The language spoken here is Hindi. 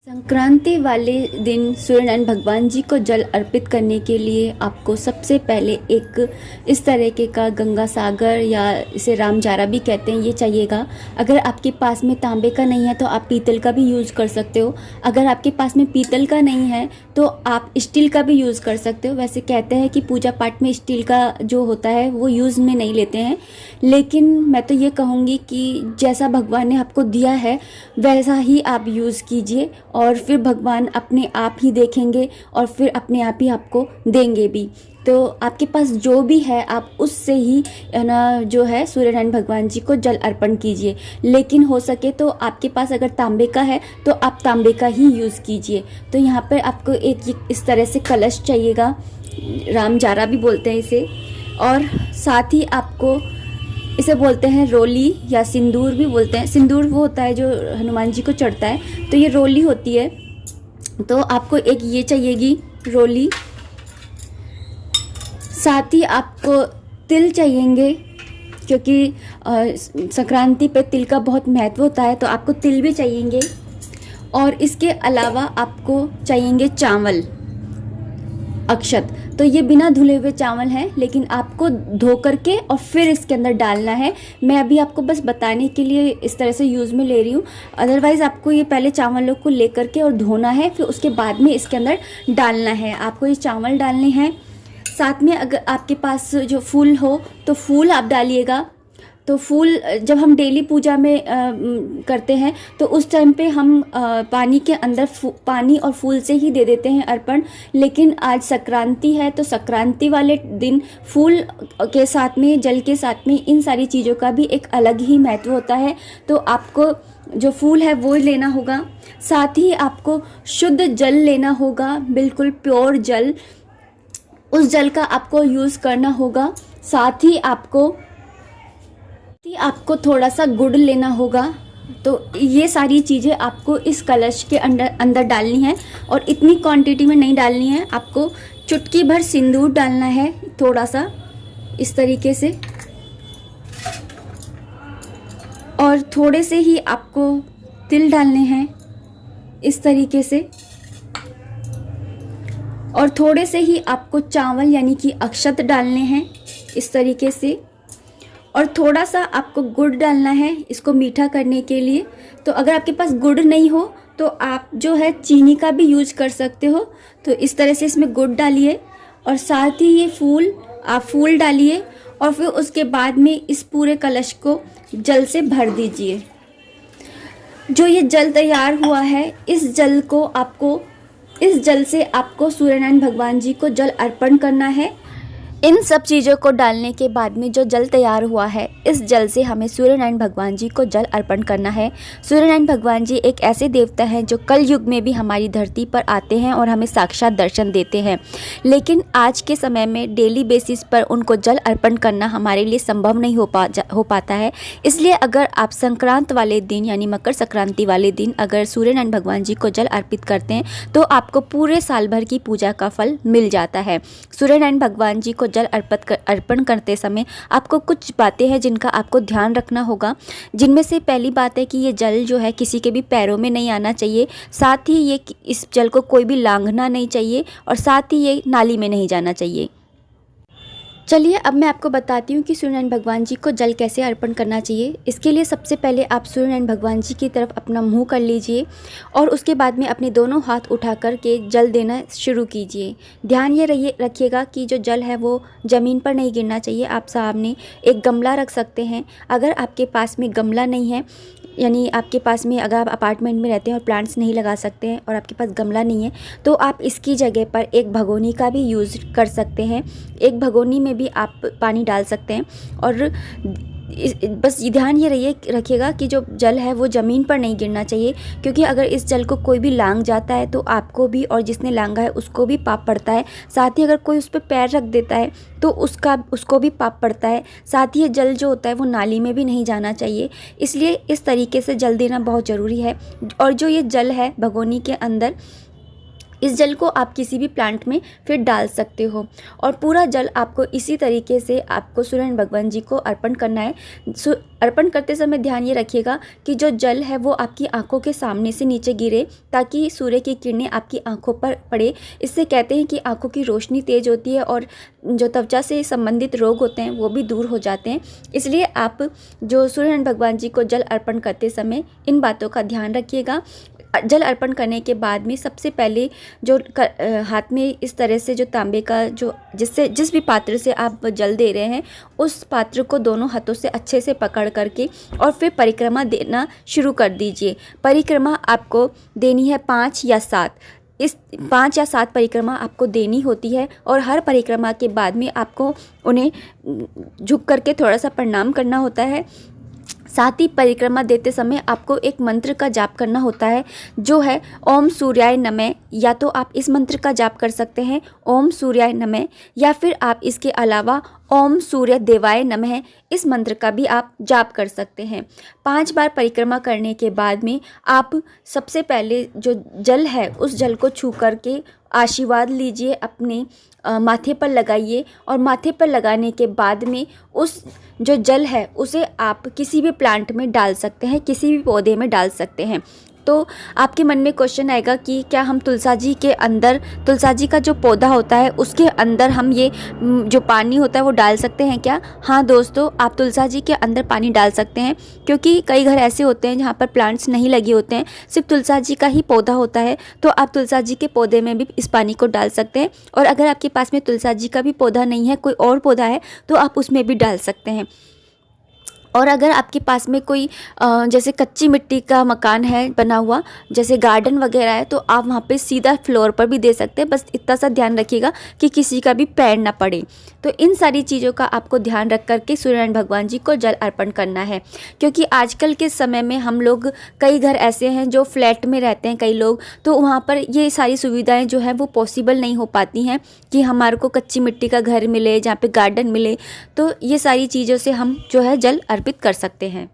संक्रांति वाले दिन सूर्यनारायण भगवान जी को जल अर्पित करने के लिए आपको सबसे पहले एक इस तरीके का गंगा सागर या इसे रामजारा भी कहते हैं, ये चाहिएगा। अगर आपके पास में तांबे का नहीं है तो आप पीतल का भी यूज़ कर सकते हो। अगर आपके पास में पीतल का नहीं है तो आप स्टील का भी यूज़ कर सकते हो। वैसे कहते हैं कि पूजा पाठ में स्टील का जो होता है वो यूज़ में नहीं लेते हैं, लेकिन मैं तो ये कहूँगी कि जैसा भगवान ने आपको दिया है वैसा ही आप यूज़ कीजिए और फिर भगवान अपने आप ही देखेंगे और फिर अपने आप ही आपको देंगे भी। तो आपके पास जो भी है आप उससे ही ना जो है सूर्यनारायण भगवान जी को जल अर्पण कीजिए। लेकिन हो सके तो आपके पास अगर तांबे का है तो आप तांबे का ही यूज़ कीजिए। तो यहाँ पर आपको एक इस तरह से कलश चाहिएगा, रामजारा भी बोलते हैं इसे, और साथ ही आपको इसे बोलते हैं रोली या सिंदूर भी बोलते हैं। सिंदूर वो होता है जो हनुमान जी को चढ़ता है, तो ये रोली होती है। तो आपको एक ये चाहिएगी रोली, साथ ही आपको तिल चाहिएंगे क्योंकि संक्रांति पे तिल का बहुत महत्व होता है, तो आपको तिल भी चाहिएंगे। और इसके अलावा आपको चाहिएंगे चावल, अक्षत। तो ये बिना धुले हुए चावल हैं, लेकिन आपको धो करके और फिर इसके अंदर डालना है। मैं अभी आपको बस बताने के लिए इस तरह से यूज़ में ले रही हूँ, अदरवाइज़ आपको ये पहले चावलों को ले करके और धोना है, फिर उसके बाद में इसके अंदर डालना है। आपको ये चावल डालने हैं। साथ में अगर आपके पास जो फूल हो तो फूल आप डालिएगा। तो फूल जब हम डेली पूजा में करते हैं तो उस टाइम पे हम पानी के अंदर पानी और फूल से ही दे देते हैं अर्पण। लेकिन आज संक्रांति है तो संक्रांति वाले दिन फूल के साथ में, जल के साथ में इन सारी चीज़ों का भी एक अलग ही महत्व होता है। तो आपको जो फूल है वो लेना होगा। साथ ही आपको शुद्ध जल लेना होगा, बिल्कुल प्योर जल, उस जल का आपको यूज़ करना होगा। साथ ही आपको थोड़ा सा गुड़ लेना होगा। तो ये सारी चीज़ें आपको इस कलश के अंदर डालनी है, और इतनी क्वांटिटी में नहीं डालनी है। आपको चुटकी भर सिंदूर डालना है, थोड़ा सा इस तरीके से, और थोड़े से ही आपको तिल डालने हैं इस तरीके से, और थोड़े से ही आपको चावल यानी कि अक्षत डालने हैं इस तरीके से, और थोड़ा सा आपको गुड़ डालना है इसको मीठा करने के लिए। तो अगर आपके पास गुड़ नहीं हो तो आप जो है चीनी का भी यूज कर सकते हो। तो इस तरह से इसमें गुड़ डालिए, और साथ ही ये फूल डालिए, और फिर उसके बाद में इस पूरे कलश को जल से भर दीजिए। जो ये जल तैयार हुआ है इस जल से आपको सूर्यनारायण भगवान जी को जल अर्पण करना है। इन सब चीज़ों को डालने के बाद में जो जल तैयार हुआ है इस जल से हमें सूर्यनारायण भगवान जी को जल अर्पण करना है। सूर्यनारायण भगवान जी एक ऐसे देवता हैं जो कल युग में भी हमारी धरती पर आते हैं और हमें साक्षात दर्शन देते हैं, लेकिन आज के समय में डेली बेसिस पर उनको जल अर्पण करना हमारे लिए संभव नहीं हो पाता है। इसलिए अगर आप संक्रांत वाले दिन यानी मकर संक्रांति वाले दिन अगर सूर्यनारायण भगवान जी को जल अर्पित करते हैं तो आपको पूरे साल भर की पूजा का फल मिल जाता है। सूर्यनारायण भगवान जी को जल अर्पण करते समय आपको कुछ बातें हैं जिनका आपको ध्यान रखना होगा। जिनमें से पहली बात है कि ये जल जो है किसी के भी पैरों में नहीं आना चाहिए। साथ ही इस जल को कोई भी लांघना नहीं चाहिए, और साथ ही ये नाली में नहीं जाना चाहिए। चलिए अब मैं आपको बताती हूँ कि सूर्यनारायण भगवान जी को जल कैसे अर्पण करना चाहिए। इसके लिए सबसे पहले आप सूर्यनारायण भगवान जी की तरफ अपना मुंह कर लीजिए, और उसके बाद में अपने दोनों हाथ उठा कर के जल देना शुरू कीजिए। ध्यान ये रखिएगा कि जो जल है वो ज़मीन पर नहीं गिरना चाहिए। आप सामने एक गमला रख सकते हैं। अगर आपके पास में गमला नहीं है, यानी आपके पास में अगर आप अपार्टमेंट में रहते हैं और प्लांट्स नहीं लगा सकते हैं और आपके पास गमला नहीं है, तो आप इसकी जगह पर एक भगोनी का भी यूज़ कर सकते हैं। एक भगोनी में भी आप पानी डाल सकते हैं, और बस ध्यान ये रखिएगा कि जो जल है वो ज़मीन पर नहीं गिरना चाहिए, क्योंकि अगर इस जल को कोई भी लांघ जाता है तो आपको भी और जिसने लांघा है उसको भी पाप पड़ता है। साथ ही अगर कोई उस पर पैर रख देता है तो उसको भी पाप पड़ता है। साथ ही ये जल जो होता है वो नाली में भी नहीं जाना चाहिए। इसलिए इस तरीके से जल देना बहुत ज़रूरी है। और जो ये जल है भगोनी के अंदर, इस जल को आप किसी भी प्लांट में फिर डाल सकते हो और पूरा जल आपको इसी तरीके से आपको सूर्यनारायण भगवान जी को अर्पण करना है। अर्पण करते समय ध्यान ये रखिएगा कि जो जल है वो आपकी आंखों के सामने से नीचे गिरे, ताकि सूर्य की किरणें आपकी आंखों पर पड़े। इससे कहते हैं कि आंखों की रोशनी तेज होती है और जो त्वचा से संबंधित रोग होते हैं वो भी दूर हो जाते हैं। इसलिए आप जो सूर्यनारायण भगवान जी को जल अर्पण करते समय इन बातों का ध्यान रखिएगा। जल अर्पण करने के बाद में सबसे पहले जो हाथ में इस तरह से जो तांबे का जो जिस भी पात्र से आप जल दे रहे हैं उस पात्र को दोनों हाथों से अच्छे से पकड़ करके और फिर परिक्रमा देना शुरू कर दीजिए। परिक्रमा आपको देनी है 5 या 7। इस 5 या 7 परिक्रमा आपको देनी होती है और हर परिक्रमा के बाद में आपको उन्हें झुक करके थोड़ा सा प्रणाम करना होता है। साथ ही परिक्रमा देते समय आपको एक मंत्र का जाप करना होता है जो है ओम सूर्याय नमः। या तो आप इस मंत्र का जाप कर सकते हैं ओम सूर्याय नमः, या फिर आप इसके अलावा ओम सूर्य देवाय नमः इस मंत्र का भी आप जाप कर सकते हैं। 5 बार परिक्रमा करने के बाद में आप सबसे पहले जो जल है उस जल को छू करके आशीर्वाद लीजिए, अपने माथे पर लगाइए और माथे पर लगाने के बाद में उस जो जल है उसे आप किसी भी प्लांट में डाल सकते हैं, किसी भी पौधे में डाल सकते हैं। तो आपके मन में क्वेश्चन आएगा कि क्या हम तुलसा जी के अंदर, तुलसा जी का जो पौधा होता है उसके अंदर हम ये जो पानी होता है वो डाल सकते हैं क्या? हाँ दोस्तों, आप तुलसा जी के अंदर पानी डाल सकते हैं, क्योंकि कई घर ऐसे होते हैं जहाँ पर प्लांट्स नहीं लगे होते हैं, सिर्फ तुलसा जी का ही पौधा होता है। तो आप तुलसा जी के पौधे में भी इस पानी को डाल सकते हैं। और अगर आपके पास में तुलसा जी का भी पौधा नहीं है, कोई और पौधा है, तो आप उसमें भी डाल सकते हैं। और अगर आपके पास में कोई जैसे कच्ची मिट्टी का मकान है बना हुआ, जैसे गार्डन वगैरह है, तो आप वहाँ पे सीधा फ्लोर पर भी दे सकते हैं। बस इतना सा ध्यान रखिएगा कि किसी का भी पैर ना पड़े। तो इन सारी चीज़ों का आपको ध्यान रख करके सूर्यनारायण भगवान जी को जल अर्पण करना है। क्योंकि आजकल के समय में हम लोग, कई घर ऐसे हैं जो फ्लैट में रहते हैं कई लोग, तो वहाँ पर ये सारी सुविधाएँ जो हैं वो पॉसिबल नहीं हो पाती हैं कि हमारे को कच्ची मिट्टी का घर मिले, जहाँ पे गार्डन मिले। तो ये सारी चीज़ों से हम जो है जल अर्पित कर सकते हैं।